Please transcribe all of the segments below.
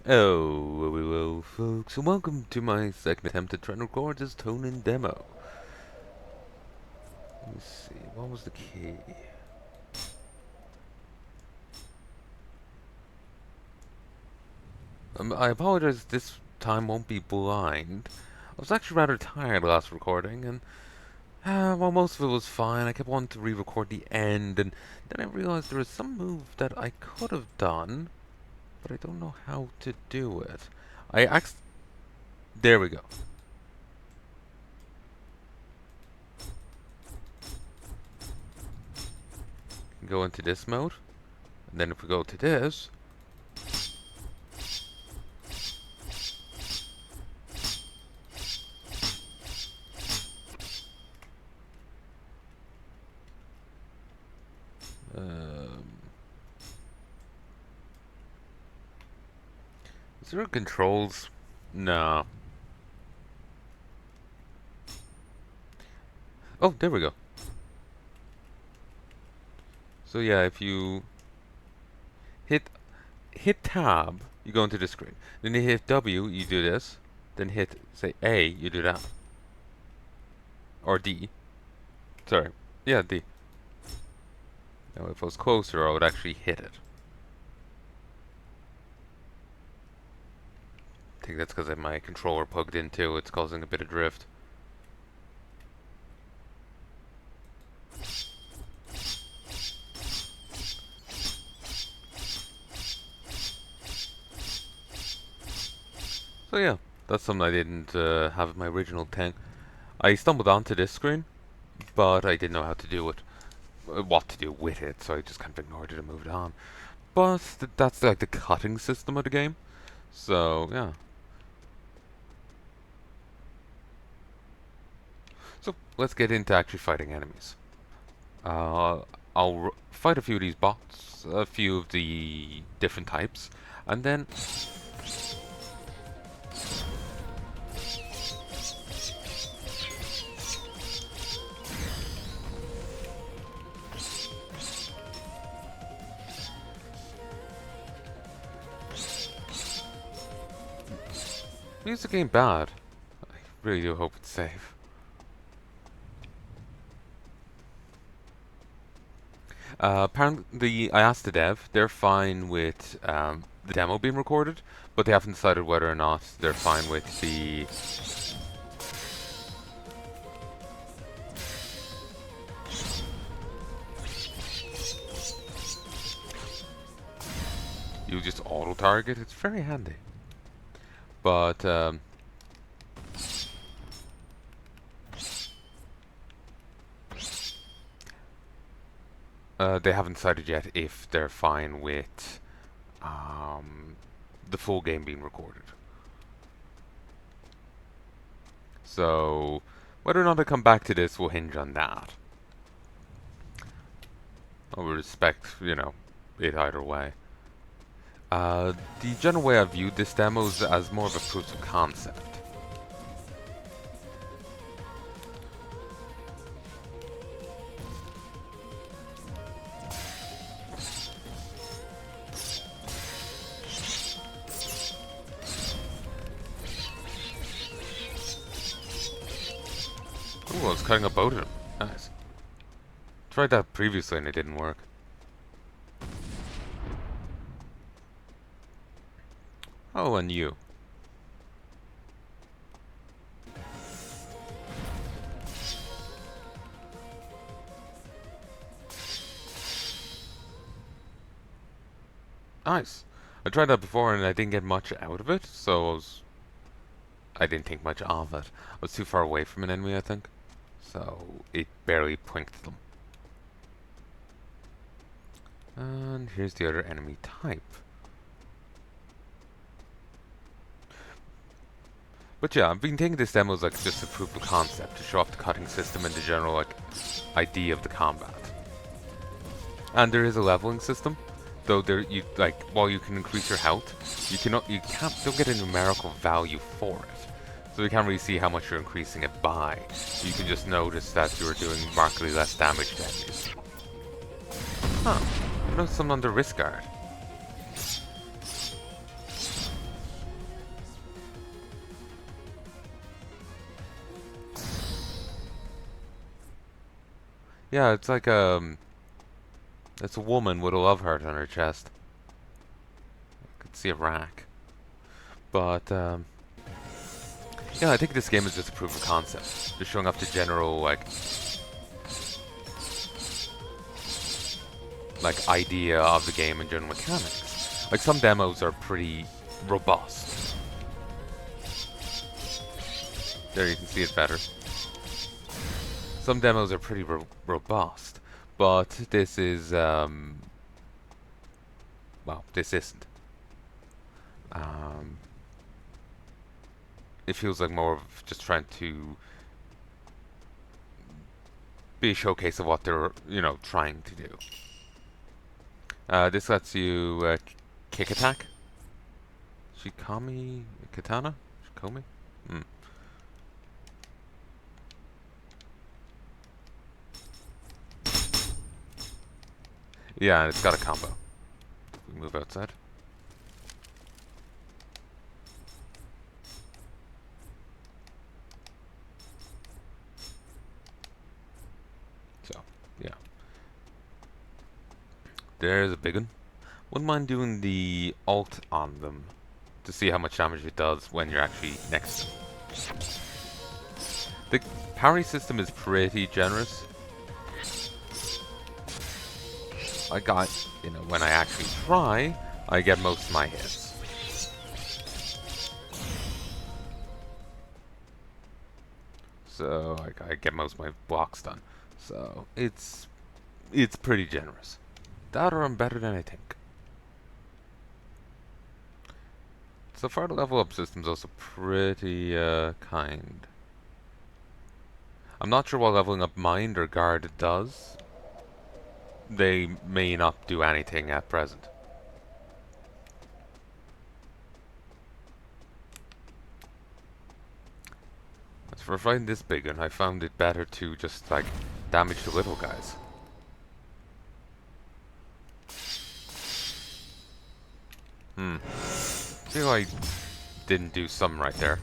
Oh, hello, folks, and welcome to my second attempt at trying to record this TONIN demo. Let me see, what was the key? I apologize, this time won't be blind. I was actually rather tired last recording, and while most of it was fine, I kept wanting to re-record the end, and then I realized there was some move that I could have done, but I don't know how to do it. There we go. Go into this mode, and then if we go to this, um, is there controls? No. Oh, there we go. So yeah, if you hit tab, you go into the screen. Then you hit W, you do this. Then hit, say, A, you do that. Or D. Sorry. Yeah, D. Now if I was closer, I would actually hit it. I think that's because I have my controller plugged in too. It's causing a bit of drift. So yeah, that's something I didn't have in my original thing. I stumbled onto this screen, but I didn't know how to do it. What to do with it, so I just kind of ignored it and moved on. But that's like the cutting system of the game. So yeah. So let's get into actually fighting enemies. I'll fight a few of these bots, a few of the different types, and then music ain't bad. I really do hope it's safe. Apparently, I asked the dev, they're fine with the demo being recorded, but they haven't decided whether or not they're fine with the... You just auto-target, it's very handy. But, they haven't decided yet if they're fine with the full game being recorded. So, whether or not I come back to this will hinge on that. I would respect, it either way. The general way I viewed this demo is as more of a proof of concept. Ooh, I was cutting a boat at him. Nice. Tried that previously and it didn't work. Oh, and you. Nice. I tried that before and I didn't get much out of it, so I didn't think much of it. I was too far away from an enemy, I think. So it barely plinked them. And here's the other enemy type. But yeah, I've been taking this demo as like just a proof of concept to show off the cutting system and the general like idea of the combat. And there is a leveling system, though while you can increase your health, don't get a numerical value for it. So you can't really see how much you're increasing it by. You can just notice that you're doing markedly less damage to enemies. Huh. I noticed some under risk guard. Yeah, it's like it's a woman with a love heart on her chest. I could see a rack. But yeah, I think this game is just a proof of concept. Just showing off the general like idea of the game and general mechanics. Like some demos are pretty robust. There you can see it better. Some demos are pretty robust, but this is well, this isn't. Um, it feels like more of just trying to be a showcase of what they're, trying to do. This lets you kick attack. Shikami katana? Shikomi? Hmm. Yeah, it's got a combo. We move outside. So, yeah. There's a big one. Wouldn't mind doing the alt on them to see how much damage it does when you're actually next to them. The parry system is pretty generous. I got, when I actually try, I get most of my hits. So I get most of my blocks done. So it's pretty generous. That or I'm better than I think. So far the level up system's also pretty kind. I'm not sure what leveling up mind or guard does. They may not do anything at present. As for fighting this big one, I found it better to just damage the little guys. Feel I didn't do some right there.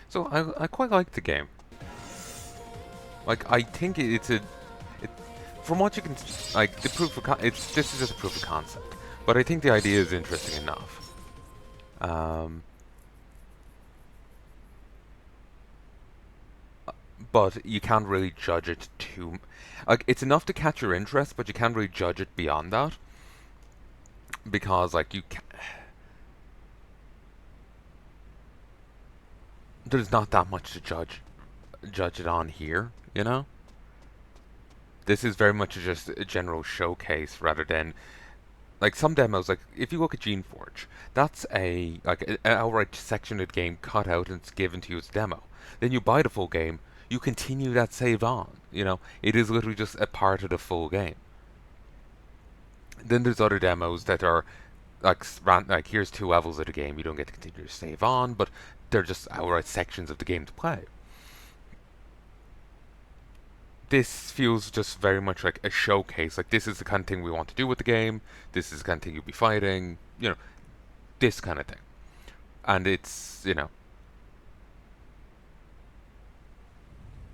So I quite like the game. Like I think from what you can the proof of this is just a proof of concept, but I think the idea is interesting enough. But you can't really judge it too. It's enough to catch your interest, but you can't really judge it beyond that because there's not that much to judge it on here, you know? This is very much just a general showcase rather than some demos. Like if you look at GeneForge, that's an outright section of the game cut out and it's given to you as a demo. Then you buy the full game, you continue that save on. It is literally just a part of the full game. Then there's other demos that are here's 2 levels of the game, you don't get to continue to save on, but they're just outright sections of the game to play. This feels just very much like a showcase. Like this is the kind of thing we want to do with the game. This is the kind of thing you'll be fighting. This kind of thing. And it's,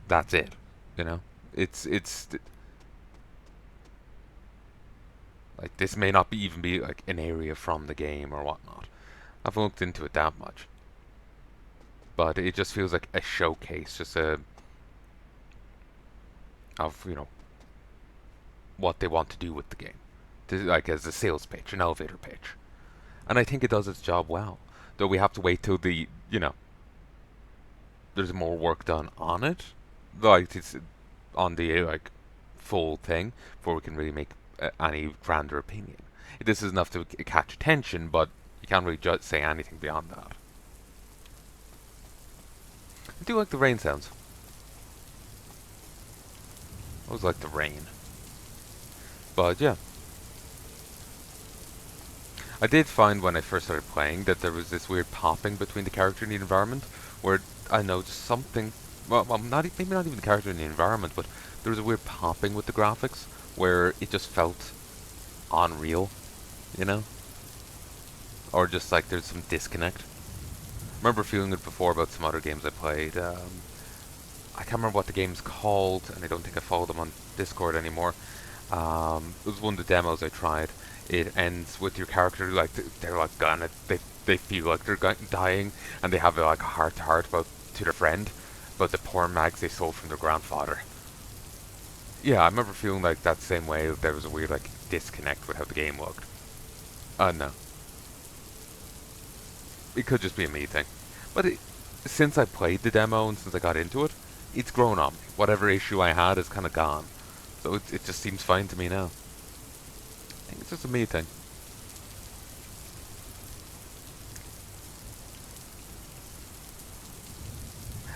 that's it. It's like this may not even be like an area from the game or whatnot. I haven't looked into it that much. But it just feels like a showcase, just of what they want to do with the game, as a sales pitch, an elevator pitch, and I think it does its job well. Though we have to wait till there's more work done on it, it's on the full thing before we can really make any grander opinion. This is enough to catch attention, but you can't really say anything beyond that. I do like the rain sounds. I always like the rain. But yeah. I did find when I first started playing that there was this weird popping between the character and the environment, where I know just something. Well, maybe not even the character and the environment, but there was a weird popping with the graphics where it just felt unreal, you know, or just like there's some disconnect. I remember feeling it before about some other games I played. I can't remember what the game's called, and I don't think I follow them on Discord anymore. It was one of the demos I tried. It ends with your character like they're like gonna they feel like they're dying, and they have like a heart to heart about to their friend about the porn mags they sold from their grandfather. Yeah, I remember feeling like that same way. There was a weird like disconnect with how the game looked. No, it could just be a me thing, but since I played the demo and since I got into it, it's grown on me. Whatever issue I had is kind of gone, so it just seems fine to me now. I think it's just a me thing.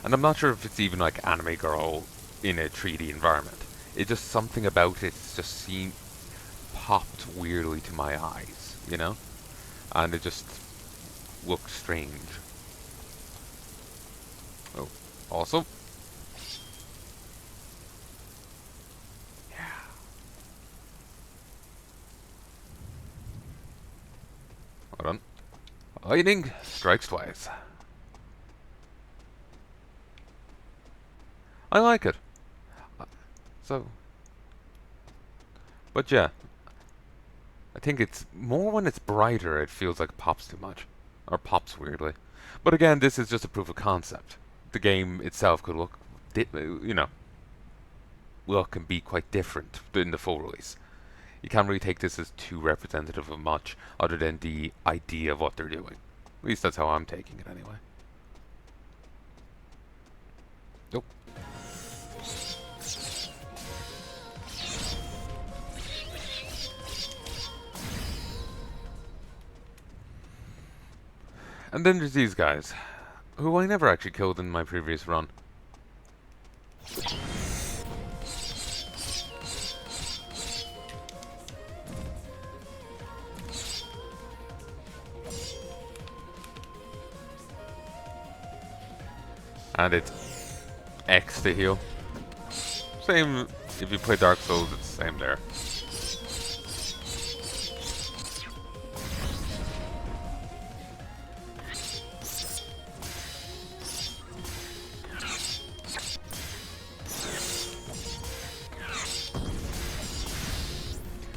And I'm not sure if it's even like Anime Girl in a 3D environment. It's just something about it just seemed popped weirdly to my eyes, you know? And it just looked strange. Oh, also. Yeah. Hold on. Lightning strikes twice. I like it. So, but yeah, I think it's more when it's brighter it feels like it pops too much. Or pops weirdly. But again, this is just a proof of concept. The game itself could look, you know, look and be quite different in the full release. You can't really take this as too representative of much other than the idea of what they're doing. At least that's how I'm taking it anyway. Nope. And then there's these guys, who I never actually killed in my previous run. And it's X to heal. Same if you play Dark Souls, it's the same there.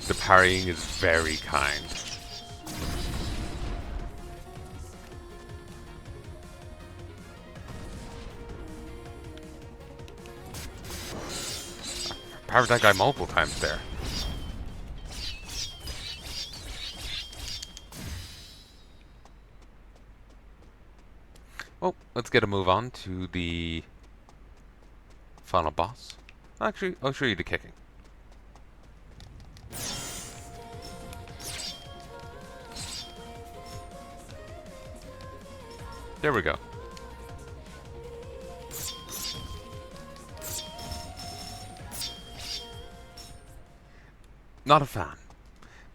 The parrying is very kind. I parried that guy multiple times there. Well, let's get a move on to the final boss. Actually, I'll show you the kicking. There we go. Not a fan.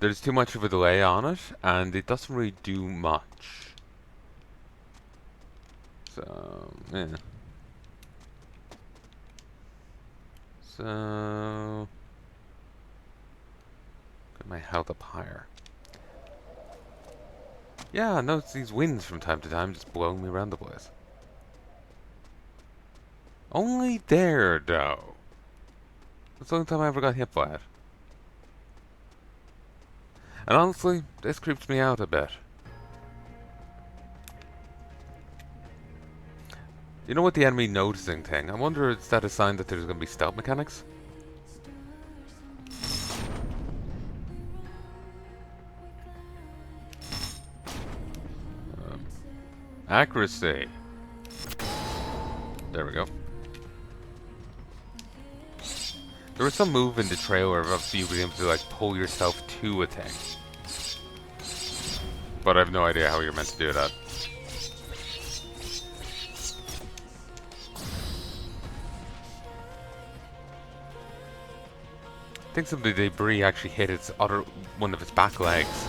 There's too much of a delay on it, and it doesn't really do much. So, yeah. So, get my health up higher. Yeah, I notice these winds from time to time just blowing me around the place. Only there, though. That's the only time I ever got hit by it. And honestly, this creeps me out a bit. You know what the enemy noticing thing? I wonder is that a sign that there's going to be stealth mechanics? Accuracy. There we go. There was some move in the trailer of you being able to like pull yourself to a thing. But I have no idea how you're meant to do that. I think some of the debris actually hit its one of its back legs.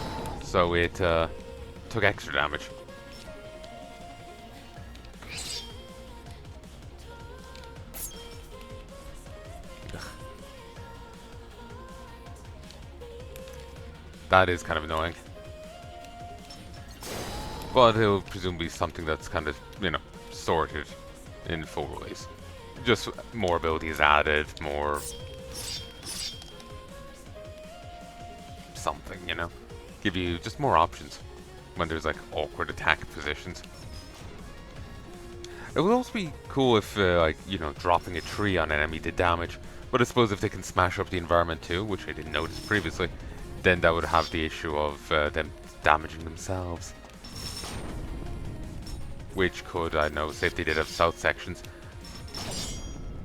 so it took extra damage. That is kind of annoying. But it'll presumably be something that's kind of, you know, sorted in full release. Just more abilities added, more something, you know? Give you just more options when there's like awkward attack positions. It would also be cool if, like, you know, dropping a tree on an enemy did damage. But I suppose if they can smash up the environment too, which I didn't notice previously, then that would have the issue of them damaging themselves. Which could, I know, say if they did have south sections,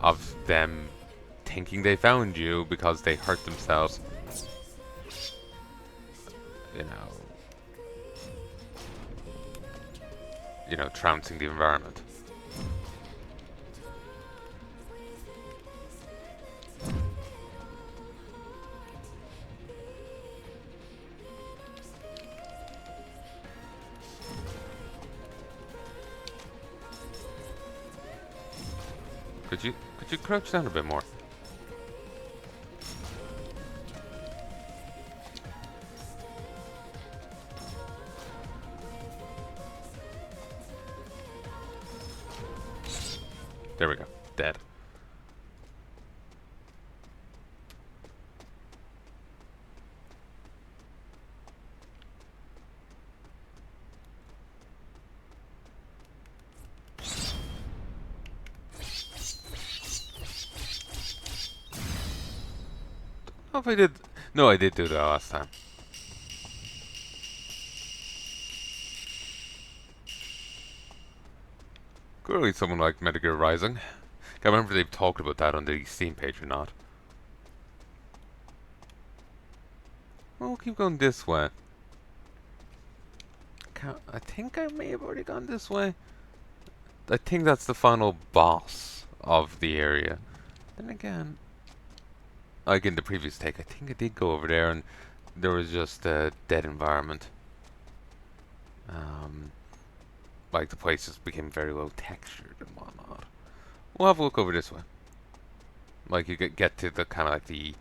of them thinking they found you because they hurt themselves. You know, trouncing the environment. Could you crouch down a bit more? There we go. Dead. Oh, if I did. No, I did do that last time. Clearly someone like Metal Gear Rising. Can't remember if they've talked about that on the Steam page or not. Well, we'll keep going this way. I think I may have already gone this way. I think that's the final boss of the area. Then again, like in the previous take, I think I did go over there and there was just a dead environment. Like the place just became very low textured and whatnot. We'll have a look over this way. Like you get to the kind of like the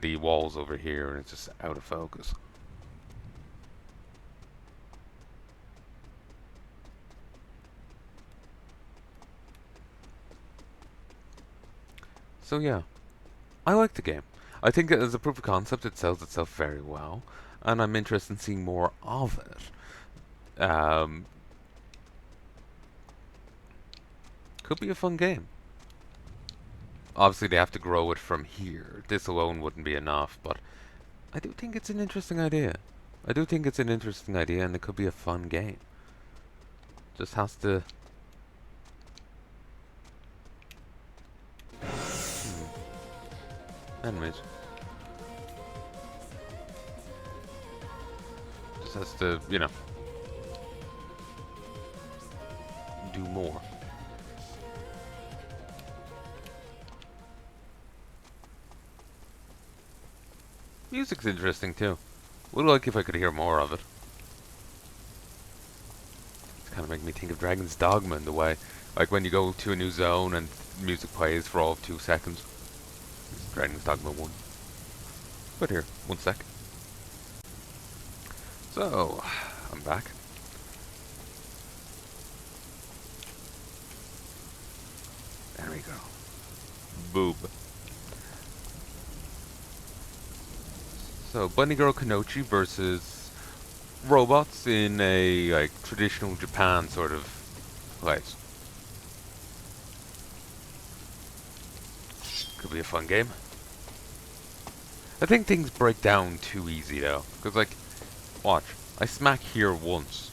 the walls over here, and it's just out of focus. So yeah, I like the game. I think as a proof of concept, it sells itself very well, and I'm interested in seeing more of it. Could be a fun game. Obviously, they have to grow it from here. This alone wouldn't be enough, but I do think it's an interesting idea. I do think it's an interesting idea, and it could be a fun game. Just has to... Enemies. Just has to, you know, do more. Music's interesting too. Would like if I could hear more of it. It's kind of making me think of Dragon's Dogma in the way, like when you go to a new zone and music plays for all of 2 seconds. It's Dragon's Dogma 1. But here, 1 sec. So, I'm back. There we go. Boob. So, Bunny Girl Kunoichi versus robots in a, like, traditional Japan sort of place. Could be a fun game. I think things break down too easy, though. Because, like, watch. I smack here once.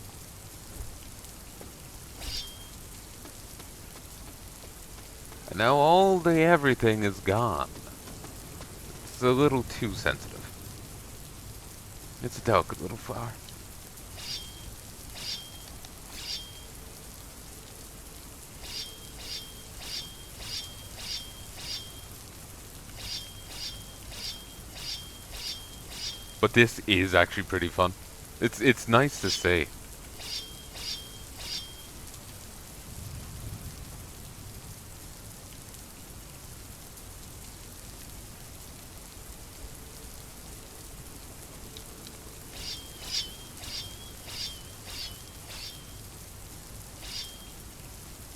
And now all the everything is gone. It's a little too sensitive. It's a delicate little flower. But this is actually pretty fun. It's nice to see.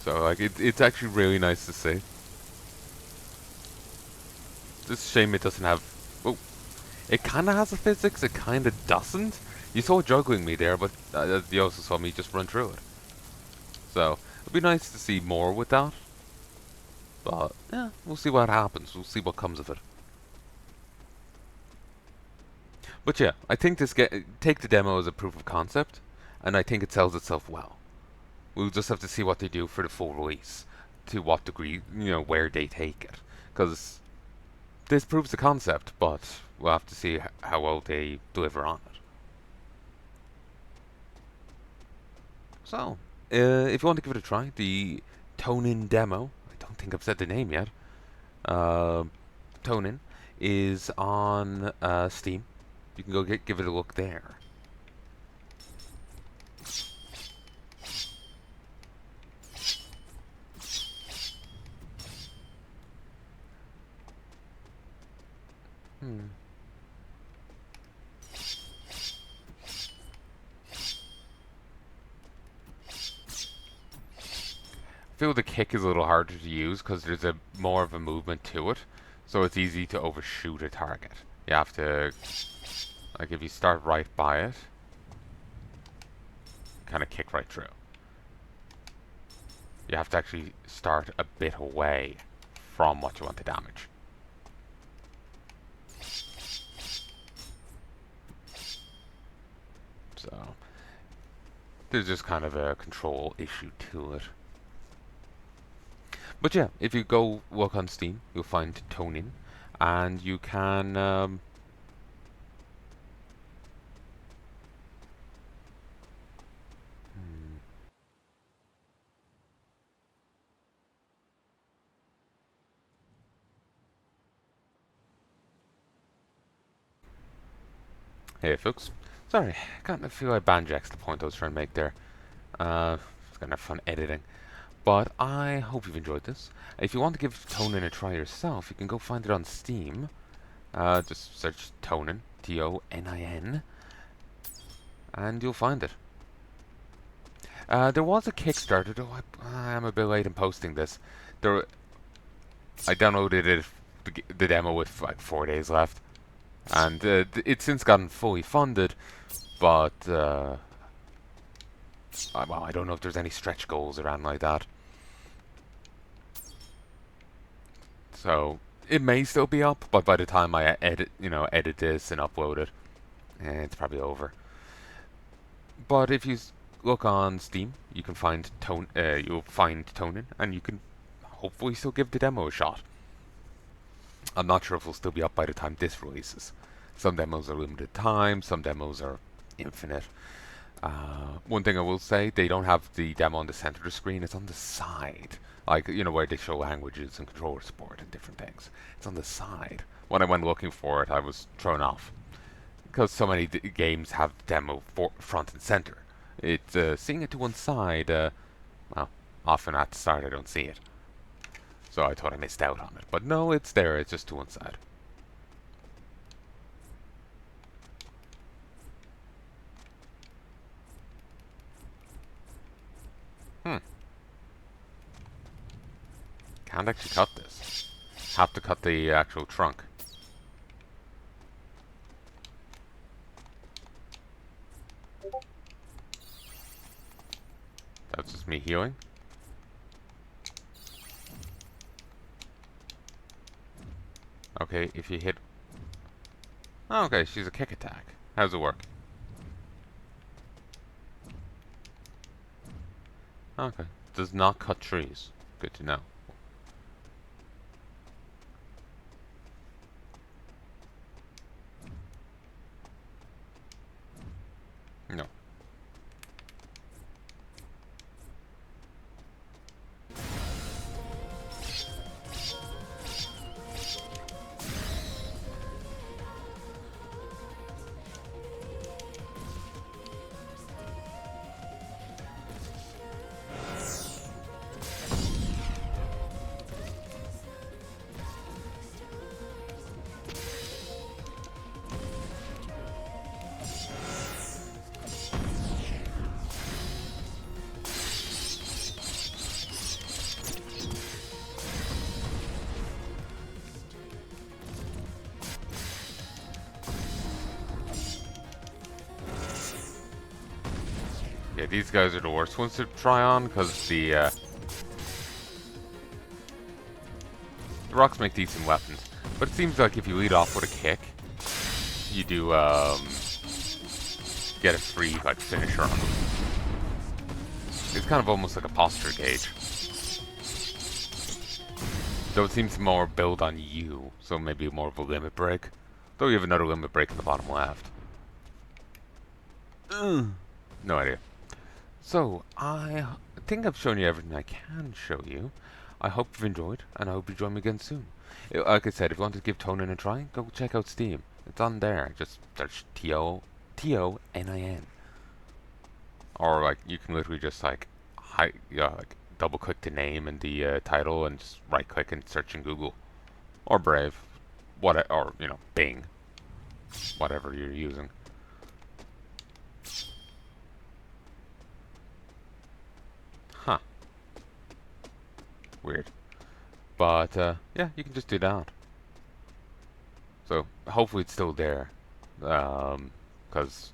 So like it's actually really nice to see. It's a shame it doesn't have. Oh, it kind of has a physics. It kind of doesn't. You saw it juggling me there, but you also saw me just run through it. So it'd be nice to see more with that. But yeah, we'll see what happens. We'll see what comes of it. But yeah, I think take the demo as a proof of concept, and I think it sells itself well. We'll just have to see what they do for the full release, to what degree, where they take it, because this proves the concept, but we'll have to see how well they deliver on it. So, if you want to give it a try, the TONIN demo, I don't think I've said the name yet, TONIN, is on Steam. You can go give it a look there. I feel the kick is a little harder to use because there's a more of a movement to it, so it's easy to overshoot a target. You have to, like, if you start right by it, kind of kick right through. You have to actually start a bit away from what you want to damage. So there's just kind of a control issue to it. But yeah, if you go look on Steam, you'll find TONIN, and you can Hey folks, sorry, kind of feel like banjaxed the point I was trying to make there. It's gonna have fun editing. But I hope you've enjoyed this. If you want to give TONIN a try yourself, you can go find it on Steam. Just search TONIN, TONIN, and you'll find it. There was a Kickstarter, though I am a bit late in posting this. I downloaded it, the demo with like 4 days left, and it's since gotten fully funded, but well, I don't know if there's any stretch goals around like that. So it may still be up, but by the time I edit this and upload it, it's probably over. But if you look on Steam, you can find you'll find TONIN, and you can hopefully still give the demo a shot. I'm not sure if it'll still be up by the time this releases. Some demos are limited time, some demos are infinite. One thing I will say, they don't have the demo on the center of the screen, it's on the side. Like, where they show languages and controller support and different things. It's on the side. When I went looking for it, I was thrown off. Because so many games have demo front and center. Seeing it to one side, well, often at the start I don't see it. So I thought I missed out on it. But no, it's there, it's just to one side. Can't actually cut this. Have to cut the actual trunk. That's just me healing. Okay, if you hit... Oh, okay, she's a kick attack. How does it work? Okay. Does not cut trees. Good to know. No. Yeah, these guys are the worst ones to try on because the rocks make decent weapons. But it seems like if you lead off with a kick, you do get a free like finisher on them. It's kind of almost like a posture gauge. Though it seems more build on you, so maybe more of a limit break. Though you have another limit break in the bottom left. No idea. So, I think I've shown you everything I can show you. I hope you've enjoyed, and I hope you join me again soon. Like I said, if you want to give TONIN a try, go check out Steam. It's on there. Just search TONIN. Or, like, you can literally just, like, like double-click the name and the title and just right-click and search in Google. Or Brave. Or, you know, Bing. Whatever you're using. Huh. Weird. But, yeah, you can just do that. So, hopefully it's still there. Because,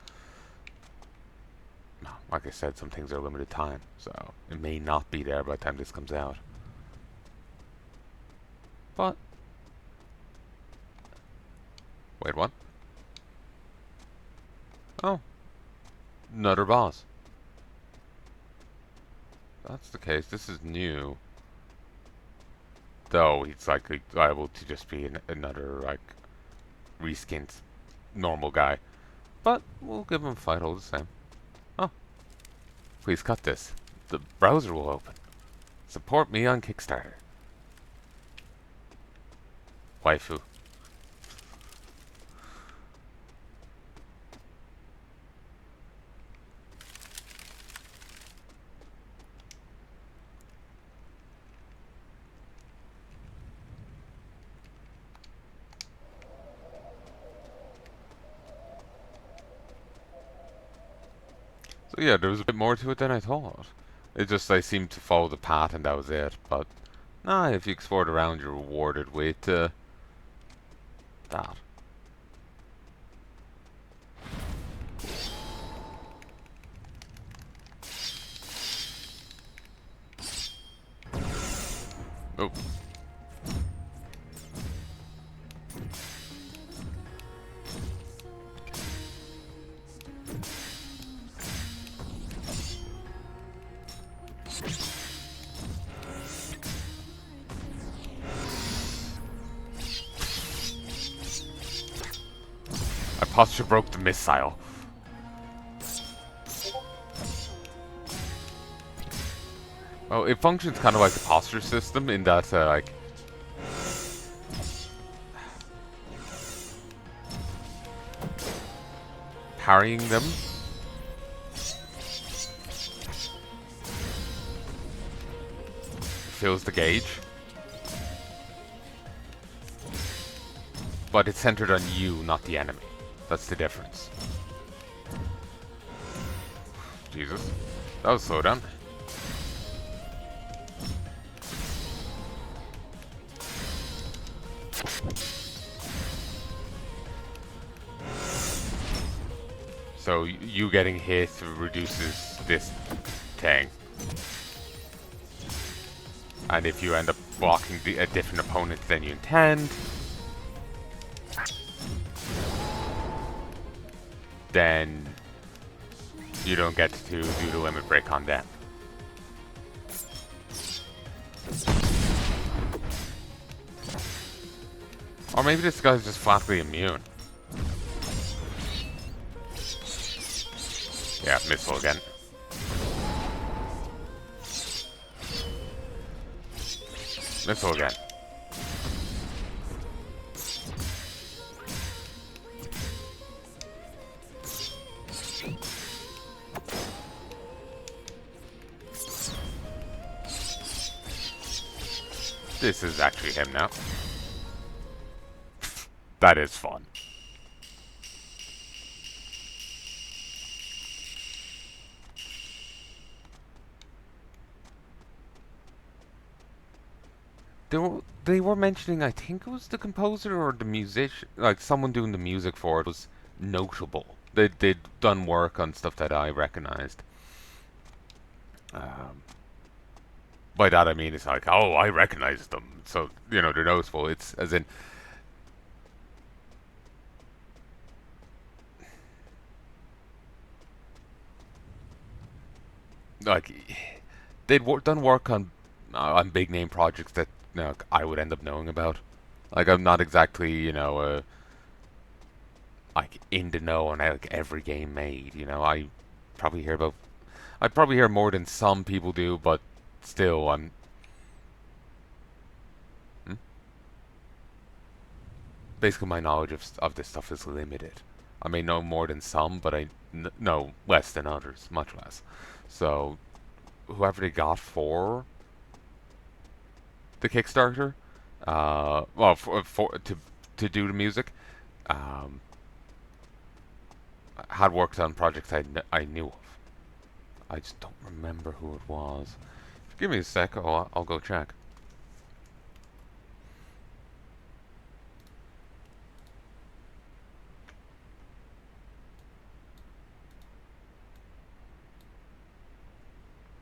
like I said, some things are limited time. So, it may not be there by the time this comes out. But, wait, what? Oh. Another boss. That's the case. This is new. Though he's likely liable to just be another, like, reskinned normal guy. But we'll give him a fight all the same. Oh. Please cut this. The browser will open. Support me on Kickstarter. Waifu. So yeah, there was a bit more to it than I thought. It just, I seemed to follow the path and that was it. But, nah, if you explored around, you're rewarded with, that. Oh. My posture broke the missile. Well, it functions kind of like the posture system in that, like, parrying them fills the gauge. But it's centered on you, not the enemy. That's the difference. Jesus. That was slow down. So you getting hit reduces this thing. And if you end up blocking a different opponent than you intend, then you don't get to do the limit break on them. Or maybe this guy's just flatly immune. Yeah, missile again. Missile again. This is actually him now. That is fun. They were mentioning, I think it was the composer or the musician, like someone doing the music for it was notable. They'd done work on stuff that I recognized. Um, by that I mean it's like, oh, I recognize them, so they're noticeable. It's as in like done work on big name projects that I would end up knowing about. Like I'm not exactly like in the know on like every game made. Probably hear about I probably hear more than some people do, but still, hmm? Basically my knowledge of this stuff is limited. I may know more than some, but I know less than others, much less. So whoever they got for the Kickstarter, well, for to do the music, um, had worked on projects I knew of. I just don't remember who it was. Give me a sec. I'll go check.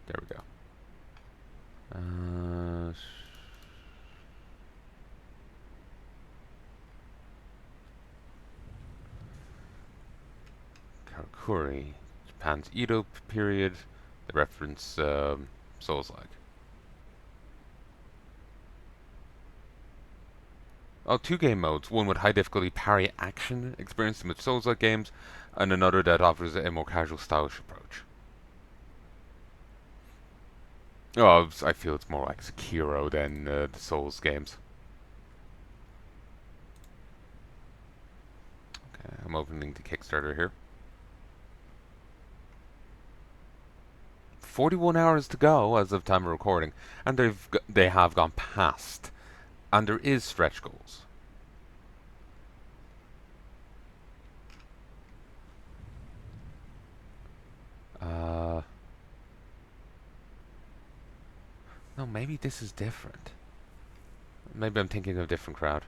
There we go. Karakuri, Japan's Edo period. The reference Souls-like. Oh, two game modes. One with high difficulty parry action, experienced in with Souls-like games, and another that offers a more casual, stylish approach. Oh, I feel it's more like Sekiro than the Souls games. Okay, I'm opening the Kickstarter here. 41 hours to go as of time of recording, and they have gone past, and there is stretch goals. Uh, no, maybe this is different. Maybe I'm thinking of a different crowd.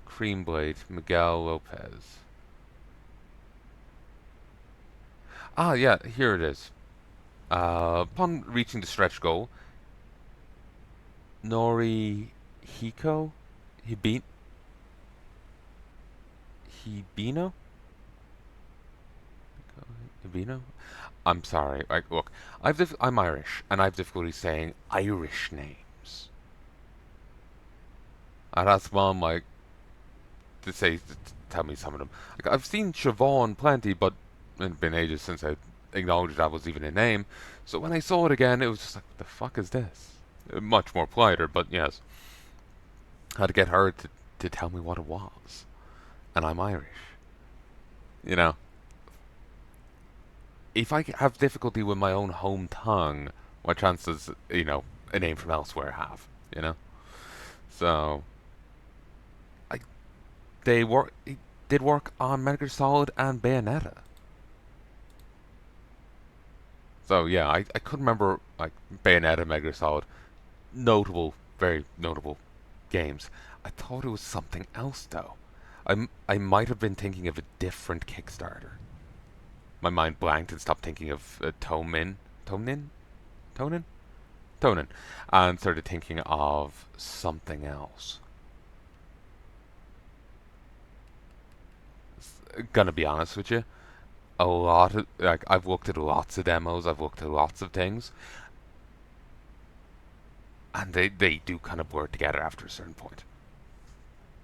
Creamblade, Miguel Lopez. Ah, yeah, here it is. Upon reaching the stretch goal, Nori Hiko? Hibi- Hibino? Hibino? I'm sorry. Look, I'm Irish, and I have difficulty saying Irish names. I'd ask mom, like, to tell me some of them. Like, I've seen Siobhan plenty, but it's been ages since I acknowledged that was even a name. So when I saw it again, it was just like, what the fuck is this? Much more politer, but yes. I had to get her to tell me what it was. And I'm Irish. You know, if I have difficulty with my own home tongue, what chances, a name from elsewhere have, you know? So, I, it did work on Metal Gear Solid and Bayonetta. So yeah, I couldn't remember like Bayonetta, Metal Gear Solid, notable, very notable games. I thought it was something else though. I might have been thinking of a different Kickstarter. My mind blanked and stopped thinking of Tonin, Tonin, Tonin, and started thinking of something else. Gonna be honest with you, a lot of like I've looked at lots of demos, I've looked at lots of things, and they do kind of blur together after a certain point.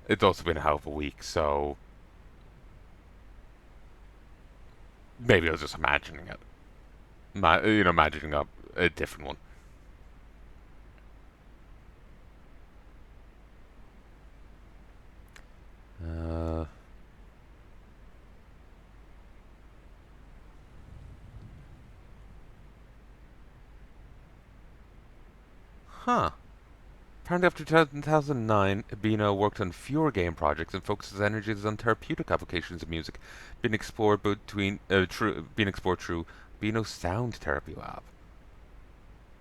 It's also been a hell of a week, so maybe I was just imagining it. Imagining a different one. Uh, huh. Apparently, after 2009, Bino worked on fewer game projects and focused his energies on therapeutic applications of music, being explored through Bino's Sound Therapy Lab.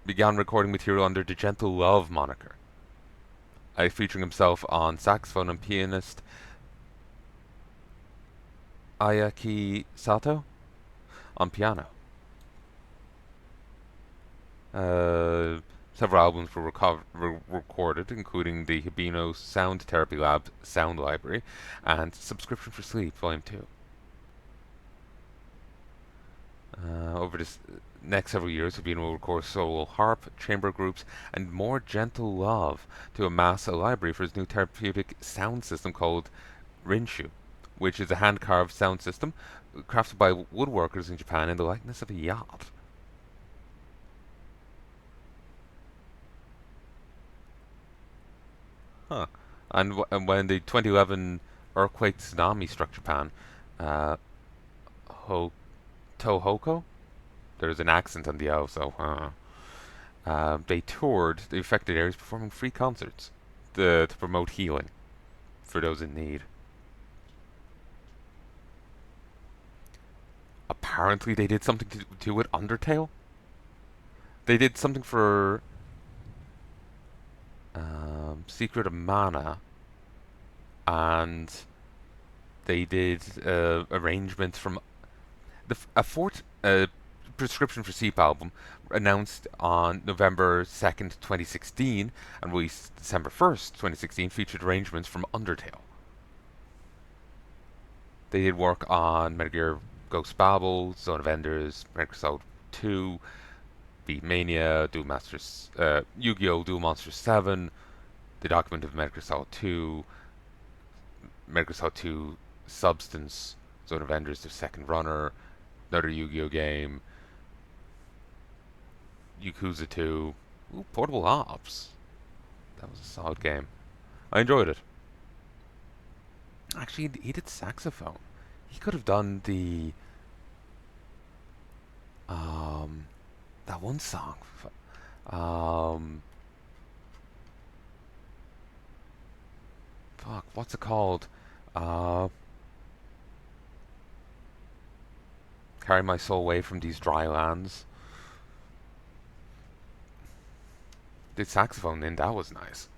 Began recording material under the Gentle Love moniker, featuring himself on saxophone and pianist Ayaki Sato on piano. Uh, Several albums were recorded, including the Hibino Sound Therapy Lab Sound Library and Subscription for Sleep, Volume 2. Over this next several years, Hibino will record solo harp, chamber groups, and more gentle love to amass a library for his new therapeutic sound system called Rinshu, which is a hand-carved sound system crafted by woodworkers in Japan in the likeness of a yacht. Huh. And when the 2011 earthquake tsunami struck Japan, uh, Ho Tohoku, there's an accent on the O, so they toured the affected areas performing free concerts to promote healing for those in need. Apparently, they did something to do with Undertale. They did something for Secret of Mana, and they did arrangements from a fourth Prescription for Sleep album announced on November 2nd, 2016, and released December 1st, 2016, featured arrangements from Undertale. They did work on Metal Gear Ghost Babel, Zone of Enders, Metal Gear Solid 2, Beat Mania, Yu-Gi-Oh! Duel Monsters 7, the document of Metal Gear Solid 2, Metal Gear Solid 2 Substance, Zone of Enders, the second runner, another Yu-Gi-Oh! Game, Yakuza 2, Portable Ops. That was a solid game. I enjoyed it. Actually, he did saxophone. He could have done the um that one song. Um, Fuck, what's it called? Uh, Carry my soul away from these dry lands. Did saxophone in that was nice.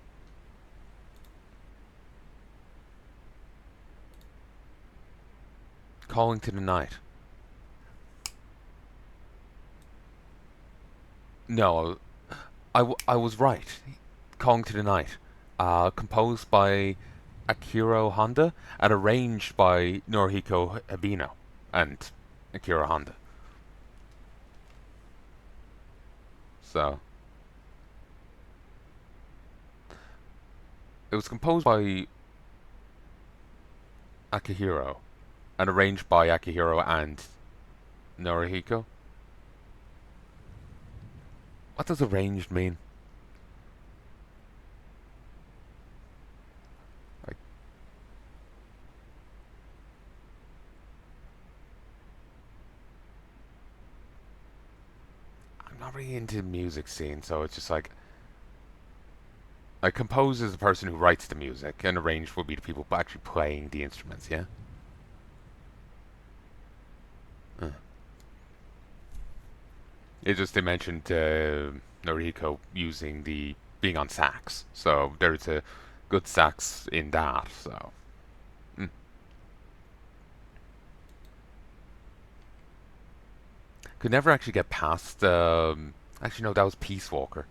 Calling to the Night. No, I was right. Calling to the Night. Composed by Akira Honda and arranged by Norihiko Hibino and Akira Honda. So it was composed by Akihiro and arranged by Akihiro and Norihiko. What does arranged mean? Like, I'm not really into the music scene, so it's just like compose is the person who writes the music, and arranged would be the people actually playing the instruments. Yeah. Uh. It just they mentioned Noriko using the being on sax, so there's a good sax in that. So mm. Could never actually get past. Actually, no, that was Peace Walker.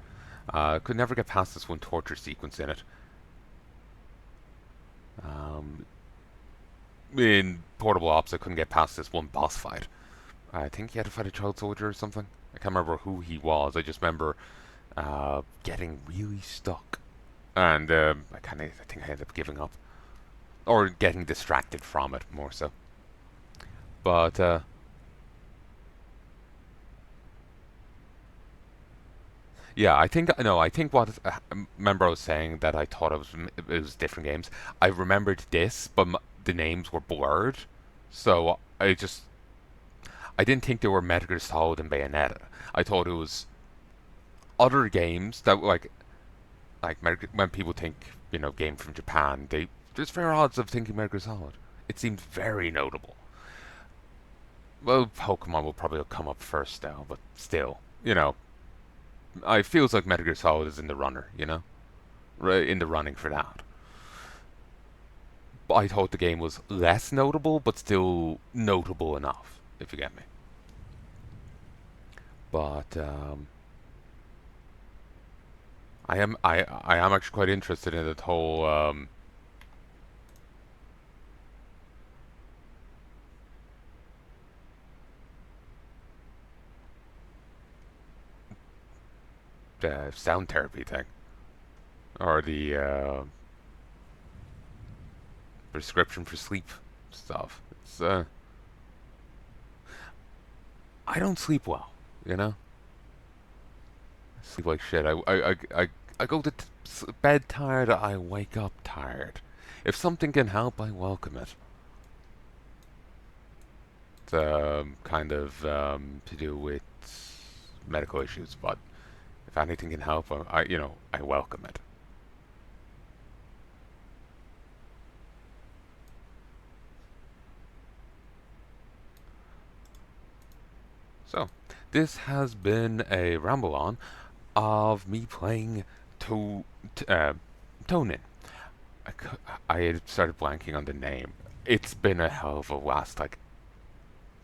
Could never get past this one torture sequence in it. Um, in Portable Ops, I couldn't get past this one boss fight. I think he had to fight a child soldier or something. I can't remember who he was. I just remember getting really stuck, and I think I ended up giving up or getting distracted from it more so. But yeah, I think no, I think what remember I was saying that I thought it was different games. I remembered this, but the names were blurred, so I didn't think they were Metal Gear Solid and Bayonetta. I thought it was other games that when people think game from Japan, there's fair odds of thinking Metal Gear Solid. It seems very notable. Well, Pokemon will probably come up first though, but still, I feels like Metal Gear Solid is in the runner, right in the running for that. I thought the game was less notable, but still notable enough, if you get me. But I am actually quite interested in the whole sound therapy thing, or the prescription for sleep stuff. It's I don't sleep well, you know. I sleep like shit. I go to bed tired. I wake up tired. If something can help, I welcome it. It's kind of to do with medical issues, but if anything can help, I welcome it. So, this has been a ramble on of me playing Tonin. I had started blanking on the name. It's been a hell of a last like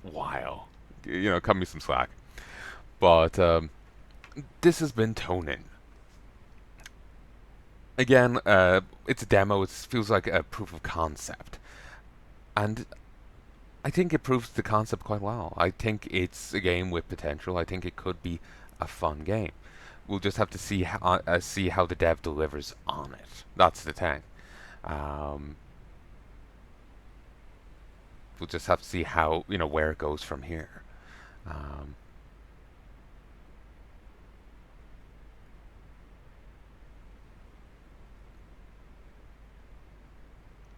while. Cut me some slack. But this has been Tonin. Again, it's a demo. It feels like a proof of concept, and I think it proves the concept quite well. I think it's a game with potential. I think it could be a fun game. We'll just have to see how the dev delivers on it. That's the thing. Um, we'll just have to see how where it goes from here. Um,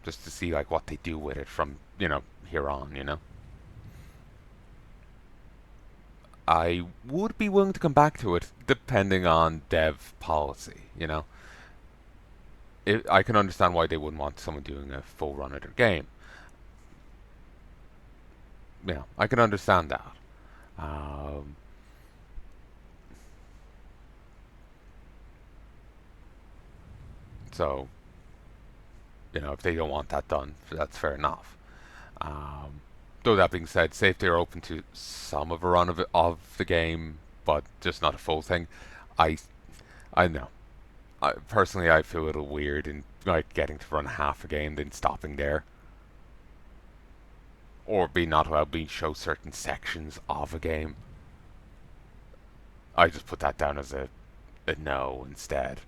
just to see like what they do with it from here on. I would be willing to come back to it depending on dev policy. I can understand why they wouldn't want someone doing a full run of their game. I can understand that. Um, so, if they don't want that done, that's fair enough. Um, though that being said, say if they're open to some of a run of the game, but just not a full thing, I I know. Personally, I feel a little weird in like getting to run half a game, then stopping there, or being not allowed to show certain sections of a game. I just put that down as a no instead.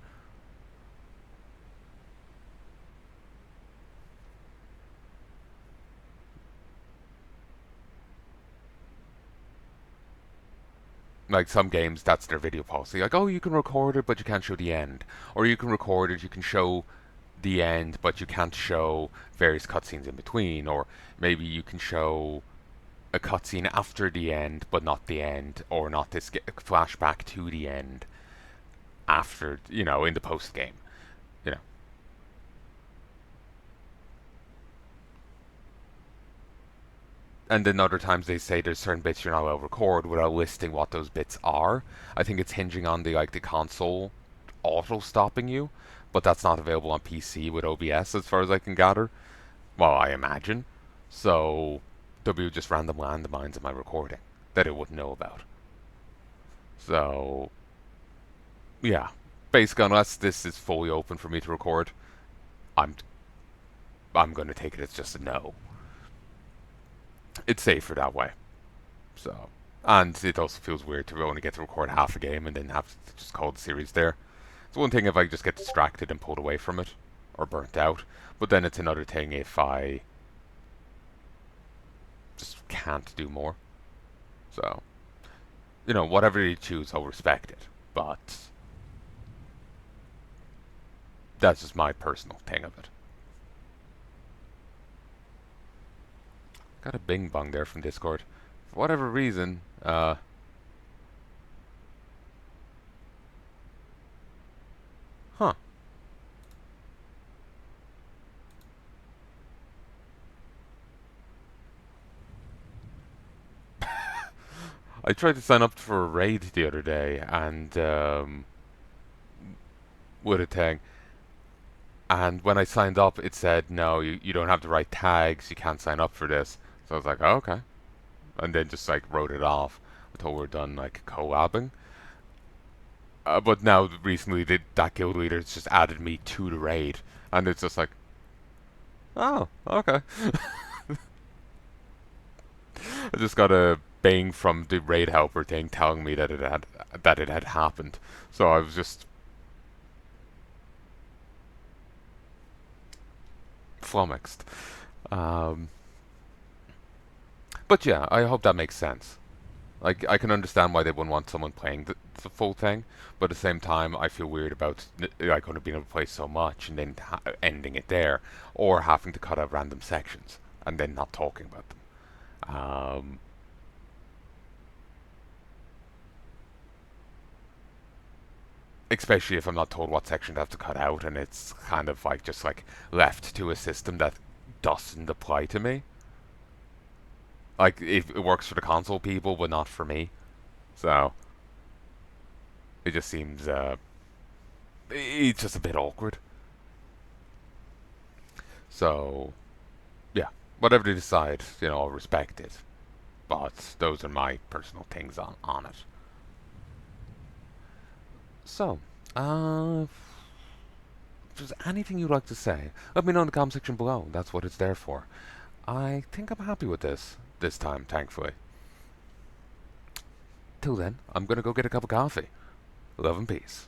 Like some games, that's their video policy. Like, oh, you can record it, but you can't show the end. Or you can record it, you can show the end, but you can't show various cutscenes in between. Or maybe you can show a cutscene after the end, but not the end, or not this flashback to the end after, in the post game. You know. And then other times they say there's certain bits you're not allowed to record without listing what those bits are. I think it's hinging on the console auto stopping you, but that's not available on PC with OBS as far as I can gather. Well, I imagine. So W just random landmines in my recording that it wouldn't know about. So yeah, basically unless this is fully open for me to record, I'm I'm going to take it as just a no. It's safer that way. So, and it also feels weird to only get to record half a game and then have to just call the series there. It's one thing if I just get distracted and pulled away from it or burnt out, but then it's another thing if I just can't do more. So, whatever you choose, I'll respect it. But that's just my personal thing of it. Got a bing bong there from Discord. For whatever reason, huh. I tried to sign up for a raid the other day and with a thing. And when I signed up, it said, no, you don't have the right tags, you can't sign up for this. So I was like, oh, okay. And then just like wrote it off until we're done like collabing. But now recently that guild leader's just added me to the raid. And it's just like, oh, okay. I just got a bang from the raid helper thing telling me that it had happened. So I was just flummoxed. Um, but yeah, I hope that makes sense. Like I can understand why they wouldn't want someone playing the full thing, but at the same time, I feel weird about like only being able to play so much and then ending it there, or having to cut out random sections and then not talking about them. Especially if I'm not told what section to have to cut out, and it's kind of like just like left to a system that doesn't apply to me. Like it works for the console people, but not for me. So it just seems it's just a bit awkward. So yeah, whatever they decide, I'll respect it. But those are my personal things on it. So, if there's anything you'd like to say, let me know in the comment section below. That's what it's there for. I think I'm happy with this time, thankfully. Till then, I'm gonna go get a cup of coffee. Love and peace.